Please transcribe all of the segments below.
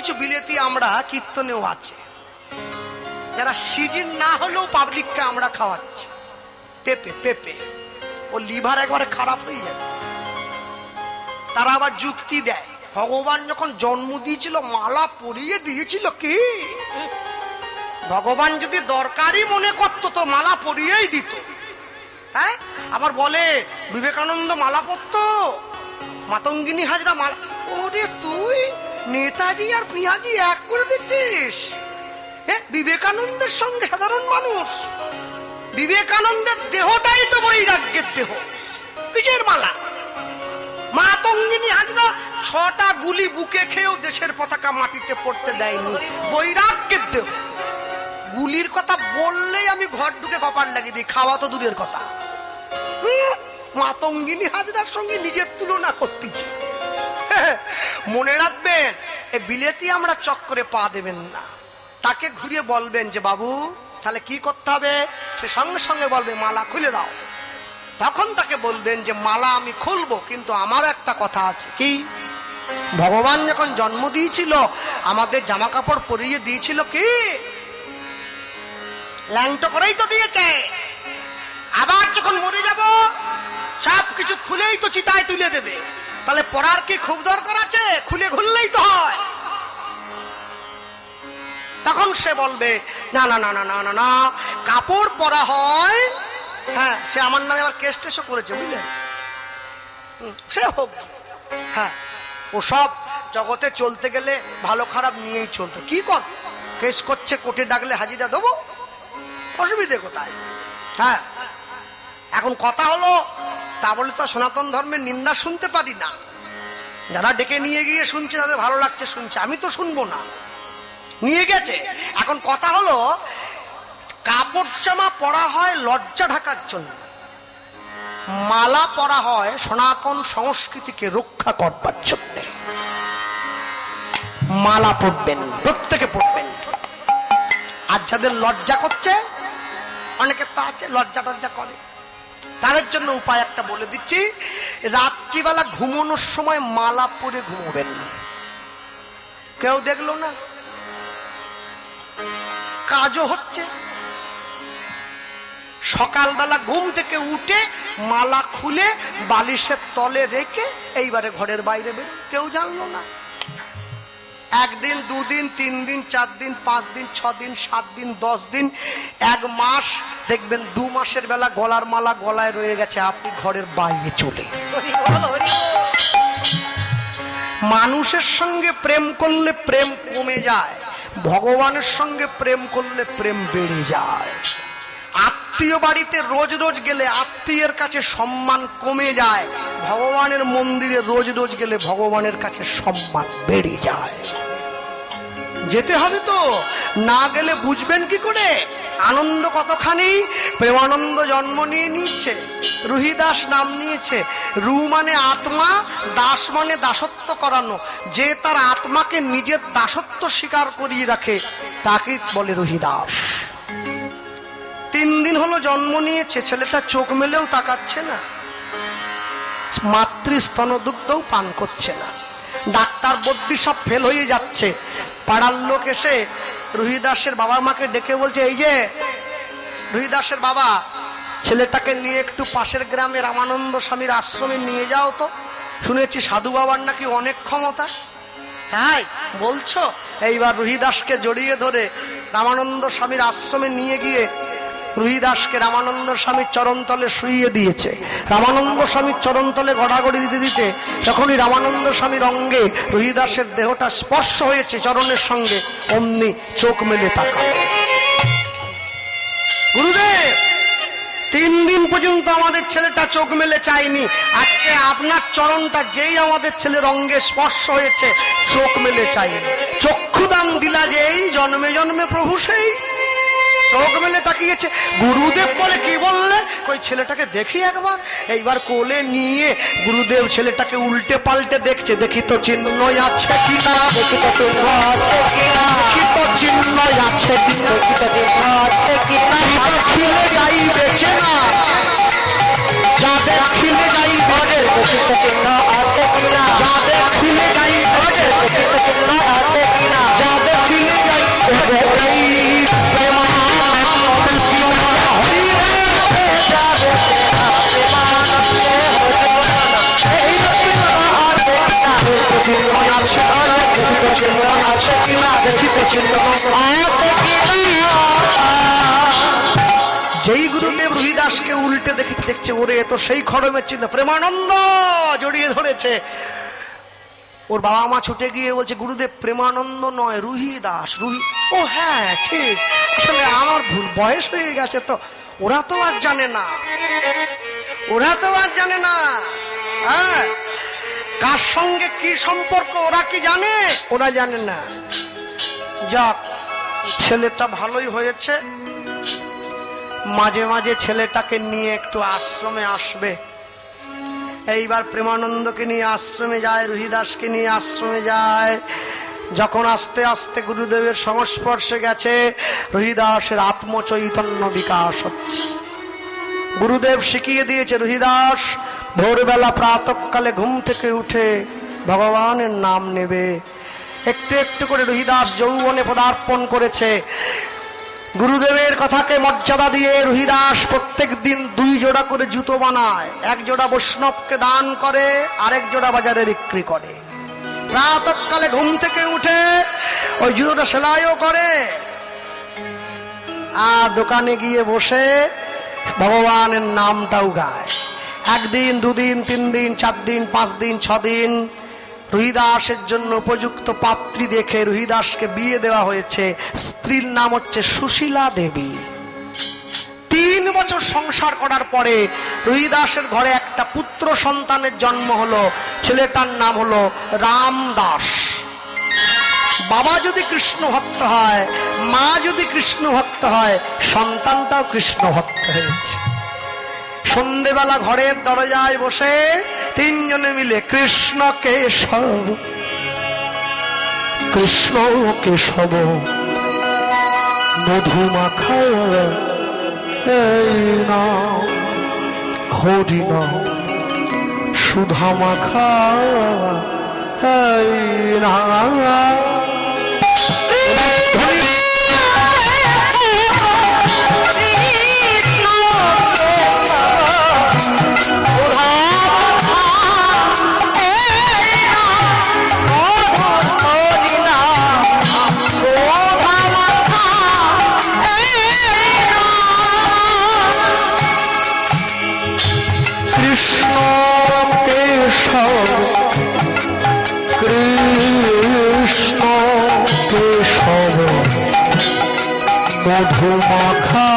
কিছু বিলেতি আমরা কীর্তনেও আছে, যারা সিজন না হলেও পাবলিককে আমরা খাওয়াচ্ছি। পেঁপে পেঁপে ও লিভার একবারে খারাপ হয়ে যাবে। তারা আবার যুক্তি দেয়, ভগবান যখন জন্ম দিয়েছিল মালা পরিয়ে দিয়েছিল কি? ভগবান যদি দরকারি মনে করতো তো মালা পরিয়েই দিত। হ্যাঁ, আবার বলে বিবেকানন্দ মালা পরতো, মাতঙ্গিনী হাজরা মালা। ওরে তুই নেতাজি আর পিঁয়াজি এক করে দিচ্ছিস। বিবেকানন্দের সঙ্গে সাধারণ মানুষ। বিবেকানন্দের দেহটাই তো বৈরাগ্যের দেহ, কিসের মালা? মাতঙ্গিনী হাজরা 6টা গুলি বুকে খেয়েও দেশের পতাকা মাটিতে পড়তে দেয়নি, বৈরাগ্যের দেহ। গুলির কথা বললেই আমি ঘর ঢুকে কপাল লাগিয়ে দিই, খাওয়া তো দূরের কথা। মাতঙ্গিনী হাজরার সঙ্গে নিজের তুলনা করতেছে। মনে রাখবেন, এ বিলেতি আমরা চক্করে পা দেবেন না। তাকে ঘুরিয়ে বলবেন যে বাবু তাহলে কি করতে হবে, সে সঙ্গে সঙ্গে বলবে মালা খুলে দাও। তখন তাকে বলবেন যে মালা আমি খুলবো, কিন্তু আমার একটা কথা আছে। কি? ভগবান যখন জন্ম দিয়েছিল আমাদের জামা কাপড় পরিয়ে দিয়েছিল কি? ল্যাংটো করেই তো দিয়েছে। আবার যখন মরে যাব সব কিছু খুলেই তো চিতায় তুলে দেবে। তাহলে পরার কি খুব দরকার আছে? খুলে ঘুরলেই তো হয়। তখন সে বলবে না না না না না না না, কাপড় পরা হয়। হ্যাঁ, সে আমার নামে আবার কেস টেসও করেছে, বুঝলেন? সে হোক। হ্যাঁ, ও সব জগতে চলতে গেলে ভালো খারাপ নিয়েই চলতো। কি কর, কেস করছে, কোর্টে ডাকলে হাজিরা দেবো, অসুবিধে কোথায়? হ্যাঁ, এখন কথা হলো তা বলে তো সনাতন ধর্মের নিন্দা শুনতে পারি না। যারা ডেকে নিয়ে গিয়ে শুনছে তাদের ভালো লাগছে শুনছে, আমি তো শুনবো না। নিয়ে গেছে। এখন কথা হলো কাপড় জামা পরা হয় লজ্জা ঢাকার জন্য, মালা পরা হয় সনাতন সংস্কৃতিকে রক্ষা করবার জন্য। মালা পরবেন, প্রত্যেকে পরবেন। আর যাদের লজ্জা করছে, অনেকে তো আছে লজ্জা টজ্জা করে, তাদের জন্য উপায় একটা বলে দিচ্ছি। রাত্রিবেলা ঘুমানোর সময় মালা পরে ঘুমোবেন। কেউ দেখলো না, কাজও হচ্ছে। সকালবেলা ঘুম থেকে উঠে মালা খুলে বালিশের তলে রেখে এইবারে ঘরের বাইরে বের, কেউ জানলো না। 1 দিন 2 দিন 3 দিন 4 দিন 5 দিন 6 দিন 7 দিন 10 দিন 1 মাস দেখবেন 2 মাসের বেলা গলার মালা গলায় রয়ে গেছে, আপনি ঘরের বাইরে চলে। মানুষের সঙ্গে প্রেম করলে প্রেম কমে যায়, ভগবানের সঙ্গে প্রেম করলে প্রেম বেড়ে যায়। আত্মীয় বাড়িতে রোজ রোজ গেলে আত্মীয়ের কাছে সম্মান কমে যায়, ভগবানের মন্দিরে রোজ রোজ গেলে ভগবানের কাছে সম্মান বেড়ে যায়। যেতে হবে তো, না গেলে বুঝবেন কি করে আনন্দ কতখানি। প্রেমানন্দ জন্ম নিয়ে নিচ্ছে, রুহিদাস নাম নিয়েছে। রু মানে আত্মা, দাস মানে দাসত্ব করানো। যে তার আত্মাকে নিজের দাসত্ব স্বীকার করিয়ে রাখে তাকে বলে রুহিদাস। 3 দিন হলো জন্ম নিয়েছে, ছেলেটা চোখ মেলেও তাকাচ্ছে না, মাতৃস্তনদুগ্ধও পান করছে না। ডাক্তার বদ্যি সব ফেল হয়ে যাচ্ছে। পাড়ার লোক এসে রুহিদাসের বাবা মাকে ডেকে বলছে, এই যে রুহিদাসের বাবা, ছেলেটাকে নিয়ে একটু পাশের গ্রামে রামানন্দ স্বামীর আশ্রমে নিয়ে যাও তো, শুনেছি সাধু বাবার নাকি অনেক ক্ষমতা। তাই বলছো? এইবার রুহিদাসকে জড়িয়ে ধরে রামানন্দ স্বামীর আশ্রমে নিয়ে গিয়ে রুহিদাসকে রামানন্দ স্বামীর চরণতলে শুইয়ে দিয়েছে। রামানন্দ স্বামীর চরণতলে গড়াগড়ি দিতে দিতে যখনই রামানন্দ স্বামীর অঙ্গে রুহিদাসের দেহটা স্পর্শ হয়েছে চরণের সঙ্গে, অমনি চোখ মেলে তাকাল। গুরুদেব, 3 দিন পর্যন্ত আমাদের ছেলেটা চোখ মেলে চায়নি, আজকে আপনার চরণটা যেই আমাদের ছেলের অঙ্গে স্পর্শ হয়েছে চোখ মেলে চাইনি। চক্ষুদান দিলা যেই, জন্মে জন্মে প্রভু সেই। চোখ মেলে তাকিয়েছে। গুরুদেব বলে কি বললে? কই ছেলেটাকে দেখি একবার। এইবার কোলে নিয়ে গুরুদেব ছেলেটাকে উল্টে পাল্টে দেখছে, দেখি তো চিহ্ন আছে কিনা, দেখি তো চিহ্ন আছে কিনা, দেখি তো চিহ্ন আছে কিনা, দেখি তো চিহ্ন আছে কিনা। খিলে যাই বেছে না, যাদের খিলে যাই বাজে, দেখি তো চিহ্ন আছে কিনা, যাদের খিলে যাই বাজে, দেখি তো চিহ্ন আছে কিনা। যেই গুরুদেব রুহিদাসকে উল্টে দেখছে, ওরে তো সেই খড়মের চিহ্ন, প্রেমানন্দ জড়িয়ে ধরেছে। ওর বাবা মা ছুটে গিয়ে বলছে, গুরুদেব প্রেমানন্দ নয়, রুহিদাস। ও হ্যাঁ ঠিক, আসলে আমার ভুল, বয়স হয়ে গেছে তো। ওরা তো আর জানে না, হ্যাঁ কার সঙ্গে কি সম্পর্ক ওরা কি জানে? ওরা জানে না। যাক, ছেলেটা ভালোই হয়েছে, মাঝে মাঝে ছেলেটাকে নিয়ে একটু আশ্রমে আসবে। এইবার প্রেমানন্দকে নিয়ে আশ্রমে যায়, রুহিদাসকে নিয়ে আশ্রমে যায়। যখন আস্তে আস্তে গুরুদেবের সংস্পর্শে গেছে, রুহিদাসের আত্মচৈতন্য বিকাশ হচ্ছে। গুরুদেব শিখিয়ে দিয়েছে, রুহিদাস ভোরবেলা প্রাতঃকালে ঘুম থেকে উঠে ভগবানের নাম নেবে। একটু একটু করে রুহিদাস যৌবনে পদার্পণ করেছে। গুরুদেবের কথাকে মর্যাদা দিয়ে রুহিদাস প্রত্যেক দিন 2 জোড়া করে জুতো বানায়। 1 জোড়া বৈষ্ণবকে দান করে, আরেক জোড়া বাজারে বিক্রি করে। প্রাতঃকালে ঘুম থেকে উঠে ওই জুতোটা সেলাইও করে, আর দোকানে গিয়ে বসে ভগবানের নামটাও গায়। 1 দিন 2 দিন 3 দিন 4 দিন 5 দিন 6 দিন রুহিদাসের জন্য উপযুক্ত পাত্রী দেখে রুহিদাসকে বিয়ে দেওয়া হয়েছে। স্ত্রীর নাম হচ্ছে সুশীলা দেবী। 3 বছর সংসার করার পরে রুহিদাসের ঘরে একটা পুত্র সন্তানের জন্ম হলো। ছেলেটার নাম হলো রামদাস। বাবা যদি কৃষ্ণ ভক্ত হয়, মা যদি কৃষ্ণ ভক্ত হয়, সন্তানটাও কৃষ্ণ ভক্ত হয়েছে। সন্ধেবেলা ঘরের দরজায় বসে 3 জনে মিলে কৃষ্ণ কেশব, কৃষ্ণ কেশব মধুমাখা এই নাম, হরি নাম সুধা মাখা এই নাম। মধুমাখা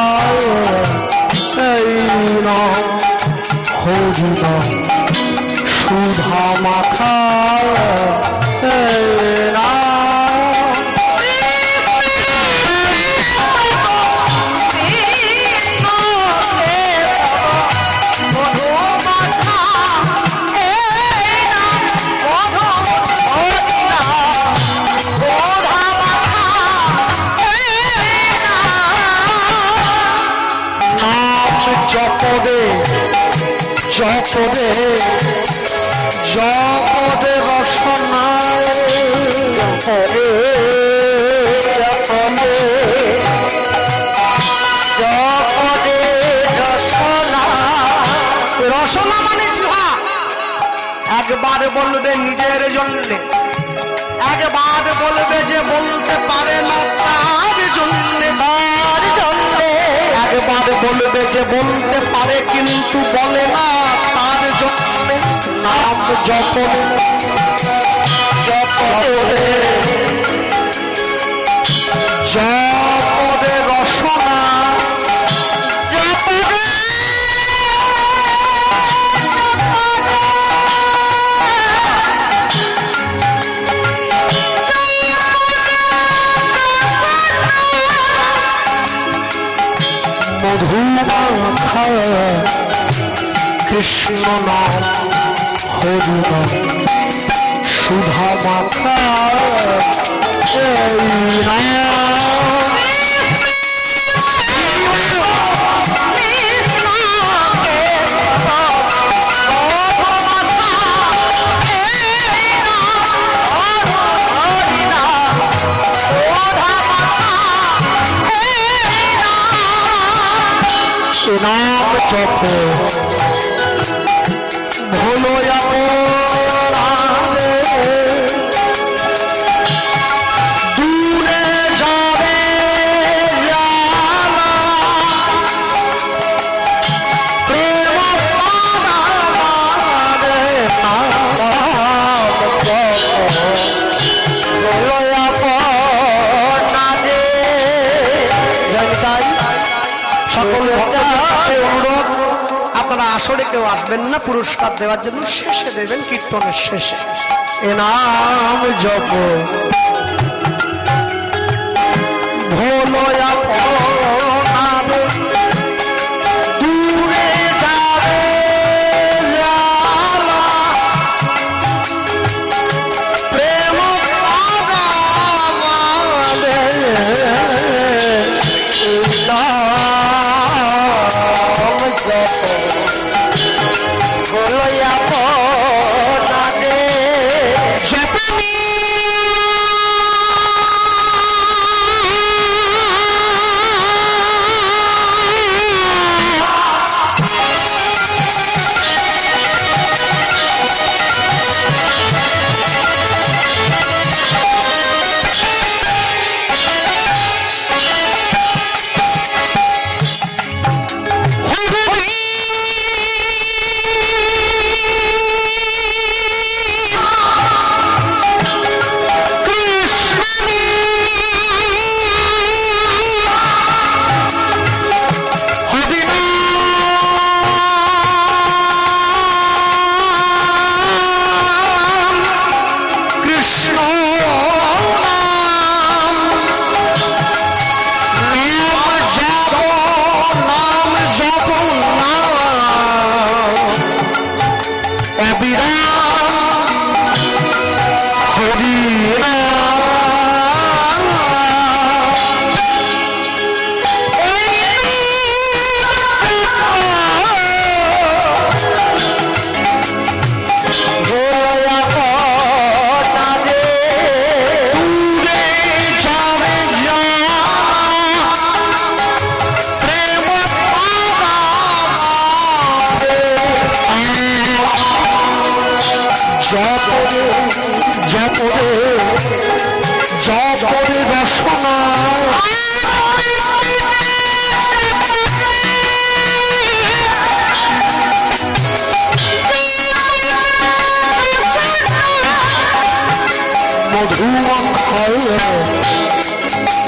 এই নাম, হরি নাম সুধা মাখা এই নাম। জপদে জপদে জপদে রসনায়, জপদে জপদে জপদে রসনা। রসনা মানে জিহ্বা। একবার বলবে নিজের জন্য, একবার বলবে যে বলতে পারে না তার জন্য, একবার বলবে যে বলতে পারে কিন্তু বলে না তার জন্য। নাম জপদে জপদে জপদে রসনা, জপদে মধুমাখা কৃষ্ণ নাম, হরি নাম সুধা মাখা এই নাম। নাম জপ ভোলো দূরে আসরে কেউ আসবেন না পুরস্কার দেওয়ার জন্য, শেষে দেবেন, কীর্তনের শেষে। এ নাম জপ ভোলো দূরে যাবে প্রেম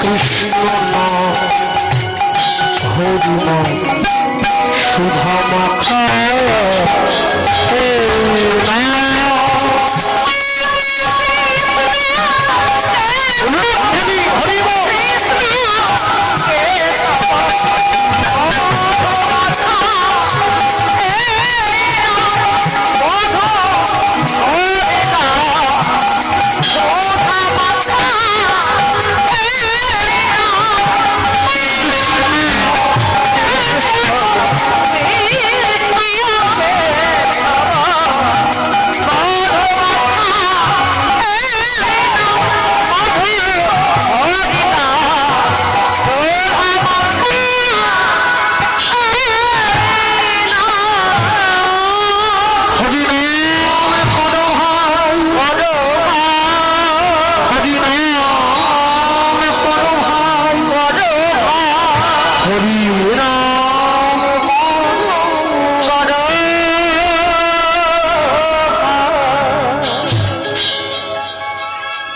কৃষ্ণ হরিনাম সুধা মাখা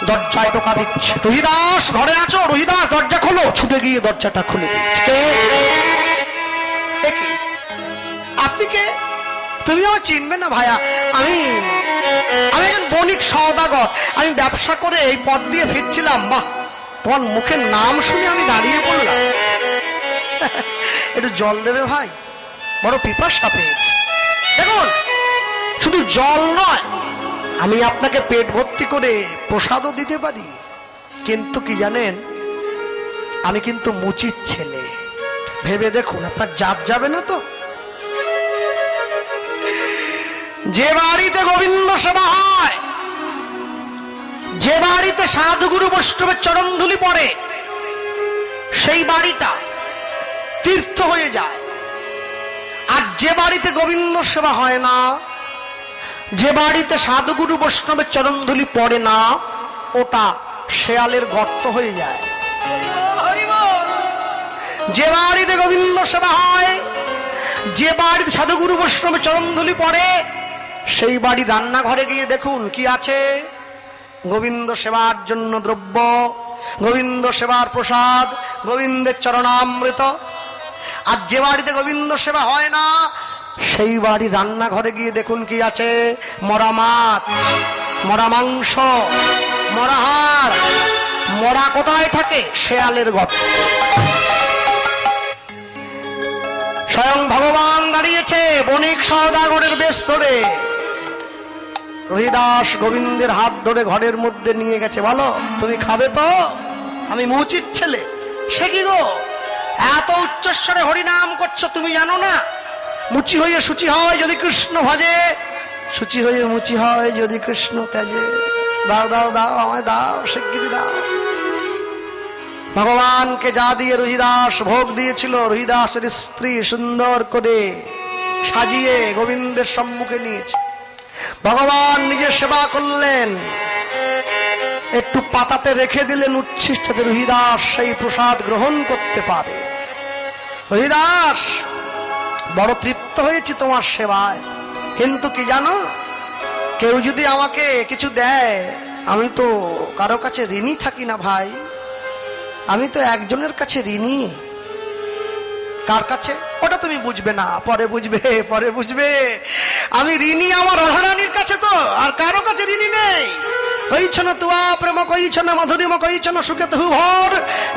দরজায় টোকা দিচ্ছে। রোহিদাস ঘরে আছো? রোহিদাস দরজা খোলো। ছুটে গিয়ে দরজাটা খুলে দিচ্ছে। আপনি কে? তুমি আমার চিনবে না ভাইয়া, আমি একজন বণিক সওদাগর, আমি ব্যবসা করে এই পথ দিয়ে ফিরছিলাম। বাহ, তোমার মুখের নাম শুনে আমি দাঁড়িয়ে পড়লাম। একটু জল দেবে ভাই, বড় পিপাসা পেয়েছে। দেখুন, শুধু জল নয়, আমি আপনাকে পেট ভর্তি করে প্রসাদও দিতে পারি, কিন্তু কি জানেন, আমি কিন্তু মুচির ছেলে। ভেবে দেখুন, আপনার জাত যাবে না তো? যে বাড়িতে গোবিন্দ সেবা হয়, যে বাড়িতে সাধুগুরু বৈষ্ণবের চরণধুলি পড়ে, সেই বাড়িটা তীর্থ হয়ে যায়। আর যে বাড়িতে গোবিন্দ সেবা হয় না, যে বাড়িতে সাধুগুরু বৈষ্ণবের চরণধুলি পড়ে না, ওটা শেয়ালের গর্ত হয়ে যায়। যে বাড়িতে গোবিন্দ সেবা হয়, যে বাড়িতে সাধুগুরু বৈষ্ণবের চরণধুলি পড়ে, সেই বাড়ি রান্নাঘরে গিয়ে দেখুন কি আছে। গোবিন্দ সেবার জন্য দ্রব্য, গোবিন্দ সেবার প্রসাদ, গোবিন্দের চরণামৃত। আর যে বাড়িতে গোবিন্দ সেবা হয় না, সেই বাড়ি রান্নাঘরে গিয়ে দেখুন কি আছে, মরা মাছ, মরা মাংস, মরা হাড়। মরা কোথায় থাকে? শেয়ালের গর্ত। স্বয়ং ভগবান দাঁড়িয়েছে বণিক সওদাগরের বেশ ধরে। রহিদাস গোবিন্দের হাত ধরে ঘরের মধ্যে নিয়ে গেছে। বলো তুমি খাবে তো? আমি মুচির ছেলে। সে কি গো, এত উচ্চস্বরে হরিনাম করছো, তুমি জানো না মুচি হয়ে সূচি হয় যদি কৃষ্ণ ভজে, সূচি হয়ে মুচি হয় যদি কৃষ্ণ ত্যাজে। দাও দাও দাও, আমায় দাও, শিগগিরি দাও। ভগবানকে যা দিয়ে রহিদাস ভোগ দিয়েছিল, রহিদাসের স্ত্রী সুন্দর করে সাজিয়ে গোবিন্দের সম্মুখে নিয়েছে। ভগবান নিজের সেবা করলেন, একটু পাতাতে রেখে দিলেন উচ্ছিষ্টতে, রহিদাস সেই প্রসাদ গ্রহণ করতে পারে। রহিদাস, বড় তৃপ্ত হয়েছি তোমার সেবায়, কিন্তু কি জানো, কেউ যদি আমাকে কিছু দেয়, আমি তো কারো কাছে ঋণী থাকি না ভাই। আমি তো একজনের কাছে ঋণী। কার কাছে? ওটা তুমি বুঝবে না, পরে বুঝবে, পরে বুঝবে। আমি ঋণী আমার রাধারানীর কাছে, তো আর কারো কাছে ঋণী নেই। কইছন তুয়া প্রেম, কইছন মধুরিম, কইছন সুখে তহু ভর,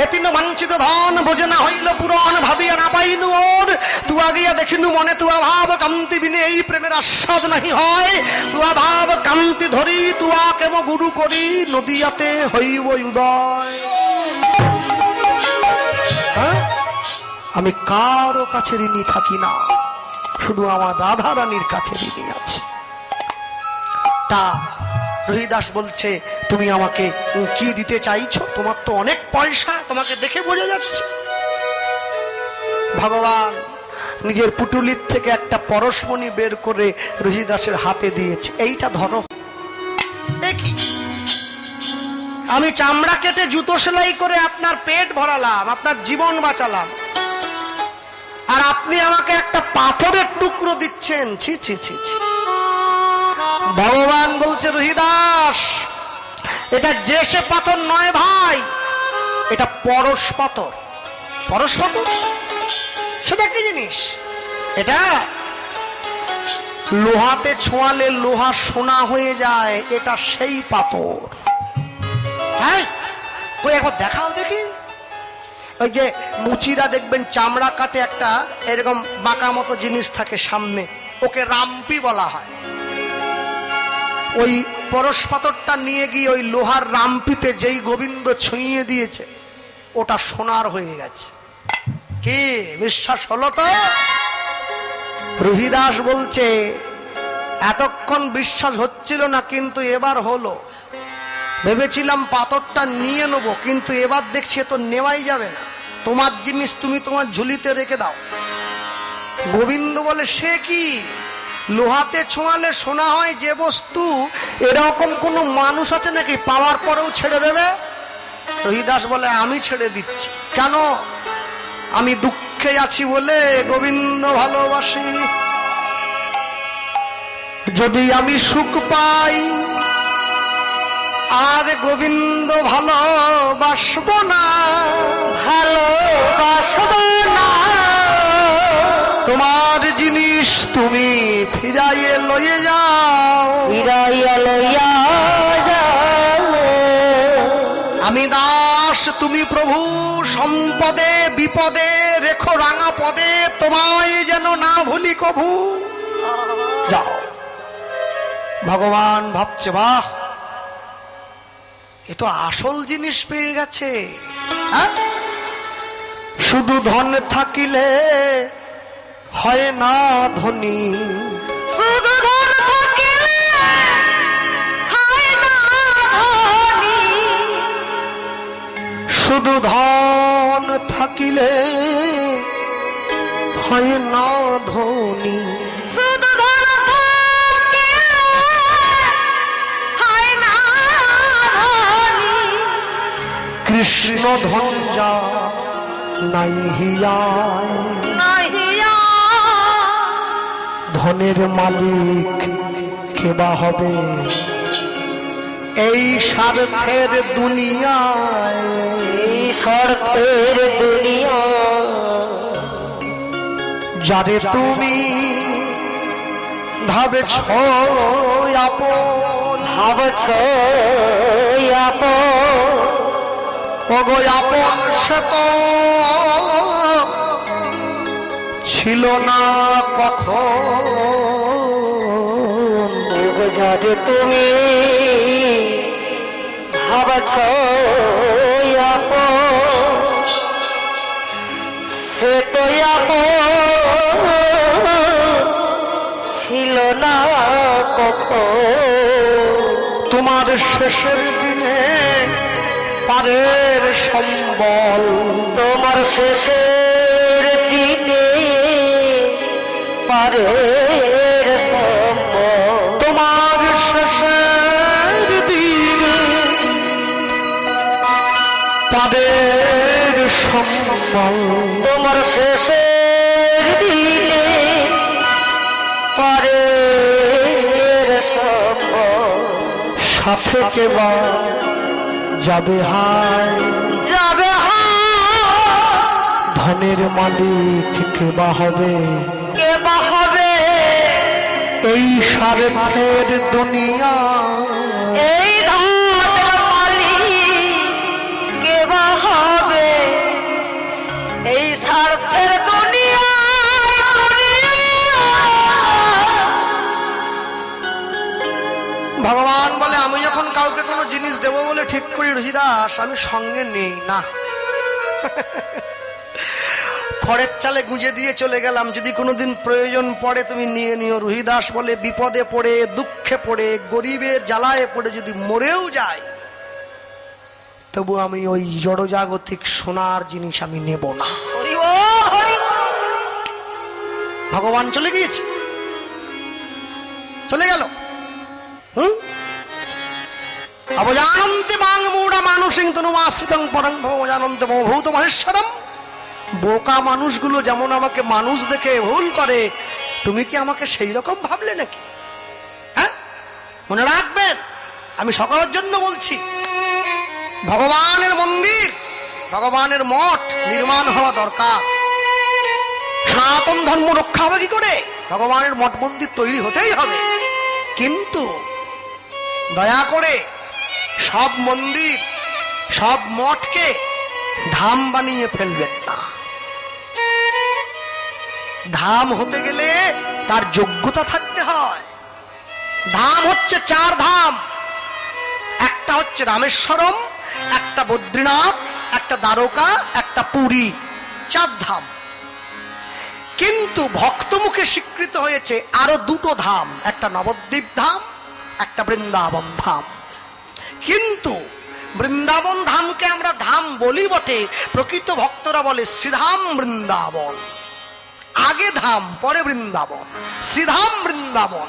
এতিন বাঞ্ছিত ধন বোঝে না হইল পুরাণ, ভাবিয়া না পাইনু ওর। তুয়া গিয়া দেখিনু মনে তুয়া ভাব, কান্তি বিনে এই প্রেমের আস্বাদ নাহি হয়। তুয়া ভাব কান্তি ধরি, তুয়া কেম গুরু করি, নদিয়াতে হইব উদয়। আমি কারো কাছে ঋণী থাকি না, শুধু আমার রাধা রানীর কাছে ঋণী আছি। তা রহিদাস বলছে, তুমি আমাকে কি দিতে চাইছো? তোমার তো অনেক পয়সা, তোমাকে দেখে বোঝা যাচ্ছে। ভগবান নিজের পুটুলির থেকে একটা পরশমণি বের করে রহিদাসের হাতে দিয়েছে। এইটা ধরো। দেখি, আমি চামড়া কেটে জুতো সেলাই করে আপনার পেট ভরালাম, আপনার জীবন বাঁচালাম, আর আপনি আমাকে একটা পাথরের টুকরো দিচ্ছেন। ছি ছি ছি ছি। ভগবান বলছে, রহিদাস, এটা যে সে পাথর নয় ভাই, এটা পরশ পাথর। পরশ পাথর সেটা কি জিনিস? এটা লোহাতে ছোঁয়ালে লোহা সোনা হয়ে যায়, এটা সেই পাথর। হ্যাঁ, কই একবার দেখাও দেখি। ওই যে মুচিরা দেখবেন চামড়া কাটে, একটা এরকম বাঁকা মতো জিনিস থাকে সামনে, ওকে রাম্পি বলা হয়। ওই পরশ পাথরটা নিয়ে গিয়ে ওই লোহার রাম্পিতে যেই গোবিন্দ ছুঁয়ে দিয়েছে, ওটা সোনার হয়ে গেছে। কি বিশ্বাস হলো তো? রহিদাস বলছে, এতক্ষণ বিশ্বাস হচ্ছিল না, কিন্তু এবার হলো। ভেবেছিলাম পাথরটা নিয়ে নেবো, কিন্তু এবার দেখছি তো নেওয়াই যাবে না। তোমার জিনিস তুমি তোমার ঝুলিতে রেখে দাও। গোবিন্দ বলে, সে কি? লোহাতে ছোঁয়ালে সোনা হয় যে বস্তু, এরকম কোন মানুষ আছে নাকি পাওয়ার পরেও ছেড়ে দেবে? রহিদাস বলে, আমি ছেড়ে দিচ্ছি। কেন? আমি দুঃখে আছি বলে গোবিন্দ ভালোবাসি। যদি আমি সুখ পাই আর গোবিন্দ ভালোবাসব না, ভালোবাসব না, তোমার জিনিস তুমি ফিরাইয়ে লইয়ে যাও, ফিরাইয়া লইয়া যাও। আমি দাস, তুমি প্রভু, সম্পদে বিপদে রেখো রাঙা পদে, তোমায় যেন না ভুলি কভু। যাও। ভগবান ভাবছে, বাহ, এ তো আসল জিনিস পেয়ে গেছে। শুধু ধন থাকিলে হয় না ধনী, শুধু ধন থাকিলে হয় না ধনী, শুধু ধন থাকিলে হয় না ধনী, শুধু ধন হয় না ধনী। কৃষ্ণ ধন যা নাই হিয়ায়, ধনের মালিক কেবা হবে এই স্বার্থের দুনিয়ায়, এই স্বার্থের দুনিয়া। যারে তুমি ভাবেছ আপন, ভাবছ আপন, ওগো আপন সে তো ছিল না কখন। ওগো যারে তুমি ভাবছ আপন, সে তো আপন ছিল না কখন। তোমার শেষের দিনে পারের সম্বল, তোমার শেষের দিনে পারের সম্বল, তোমার শেষের দিনে পারের সম্বল, তোমার শেষের দিনে পারের সম্বল। সাথে কেবা যাবে হায়, যাবে ধনের মালিক কেবা হবে, কে বা হবে এই স্বার্থের দুনিয়া, এই ধনের মালিক কে বা হবে এই স্বার্থের দুনিয়া। ভগবান বলে আমি যখন কাউকে কোনো জিনিস দেবো বলে ঠিক করি রহিদাস, আমি সঙ্গে নেই না। খড়ের চালে গুঁজে দিয়ে চলে গেলাম, যদি কোনোদিন প্রয়োজন পড়ে তুমি নিয়ে নিও। রহিদাস বলে বিপদে পড়ে, দুঃখে পড়ে, গরিবের জ্বালায় পড়ে যদি মরেও যায়, তবু আমি ওই জড়জাগতিক সোনার জিনিস আমি নেব না। হরি বল, হরি বল। ভগবান চলে গিয়েছে, চলে গেল। অবজানন্তে মাং মূঢ়া মানুষিং তনুমাশ্রিতং পরং ভবজানন্তে ভূত মহেশ্বরম। বোকা মানুষগুলো যেমন আমাকে মানুষ দেখে ভুল করে, তুমি কি আমাকে সেই রকম ভাবলে নাকি? হ্যাঁ, মনে রাখবেন, আমি সকলের জন্য বলছি, ভগবানের মন্দির, ভগবানের মঠ নির্মাণ হওয়া দরকার। সনাতন ধর্ম রক্ষা হবে কি করে? ভগবানের মঠ মন্দির তৈরি হতেই হবে। কিন্তু দয়া করে সব মন্দির, সব মঠকে ধাম বানিয়ে ফেলবেন না। ধাম হতে গেলে তার যোগ্যতা থাকতে হয়। ধাম হচ্ছে চার ধাম, একটা হচ্ছে রামেশ্বরম, একটা বদ্রীনাথ, একটা দ্বারকা, একটা পুরী, চার ধাম। কিন্তু ভক্ত মুখে স্বীকৃত হয়েছে আরো দুটো ধাম, একটা নবদ্বীপ ধাম, একটা বৃন্দাবন ধাম। কিন্তু বৃন্দাবন ধামকে আমরা ধাম বলি বটে, প্রকৃত ভক্তরা বলে শ্রীধাম বৃন্দাবন। আগে ধাম পরে বৃন্দাবন, শ্রীধাম বৃন্দাবন।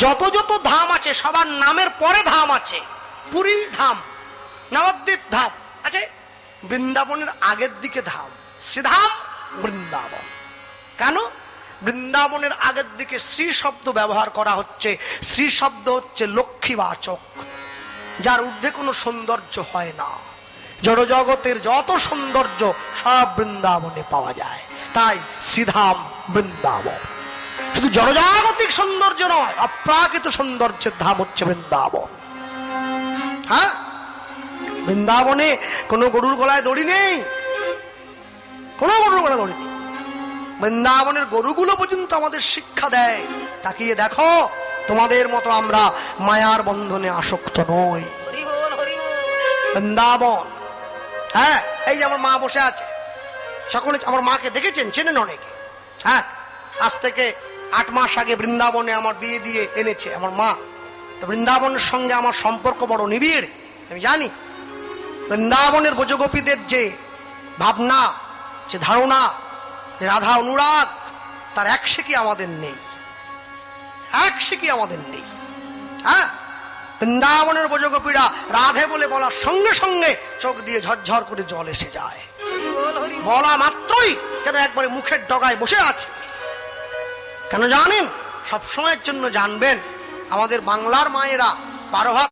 যত যত ধাম আছে সবার নামের পরে ধাম আছে। পুরী ধাম, নবদ্বীপ ধাম আছে, বৃন্দাবনের আগের দিকে ধাম, শ্রীধাম বৃন্দাবন। কেন? বৃন্দাবনের আগের দিকে শ্রী শব্দ ব্যবহার করা হচ্ছে। শ্রী শব্দ হচ্ছে লক্ষ্মীবাচক, যার ঊর্ধ্বে কোনো সৌন্দর্য হয় না। জড়জগতের যত সৌন্দর্য সব বৃন্দাবনে পাওয়া যায়, তাই শ্রীধাম বৃন্দাবন। শুধু জড়জাগতিক সৌন্দর্য নয়, অপ্রাকৃত সৌন্দর্যের ধাম হচ্ছে বৃন্দাবন। হ্যাঁ, বৃন্দাবনে কোনো গরুর গলায় দড়ি নেই, কোনো গরুর গলায় দড়ি নেই। বৃন্দাবনের গরুগুলো পর্যন্ত আমাদের শিক্ষা দেয়, তাকিয়ে দেখো তোমাদের মতো আমরা মায়ার বন্ধনে আসক্ত নই। বৃন্দাবন, হ্যাঁ, এই যে আমার মা বসে আছে, সকলে আমার মাকে দেখেছেন, চেনেন অনেকে। হ্যাঁ, আজ থেকে 8 মাস আগে বৃন্দাবনে আমার বিয়ে দিয়ে এনেছে আমার মা। তো বৃন্দাবনের সঙ্গে আমার সম্পর্ক বড় নিবিড়, আমি জানি। বৃন্দাবনের ব্রজগোপীদের যে ভাবনা, যে ধারণা, যে রাধা অনুরাগ, তার এক শিকি আমাদের নেই, এক শিকি আমাদের নেই। হ্যাঁ, বৃন্দাবনের ব্রজগোপীরা রাধে বলে বলার সঙ্গে সঙ্গে চোখ দিয়ে ঝরঝর করে জল এসে যায়, বলা মাত্রই যেন একবারে মুখের ডগায় বসে আছে। কেন জানেন? সব সময়ের জন্য জানবেন, আমাদের বাংলার মায়েরা 12 ভাগ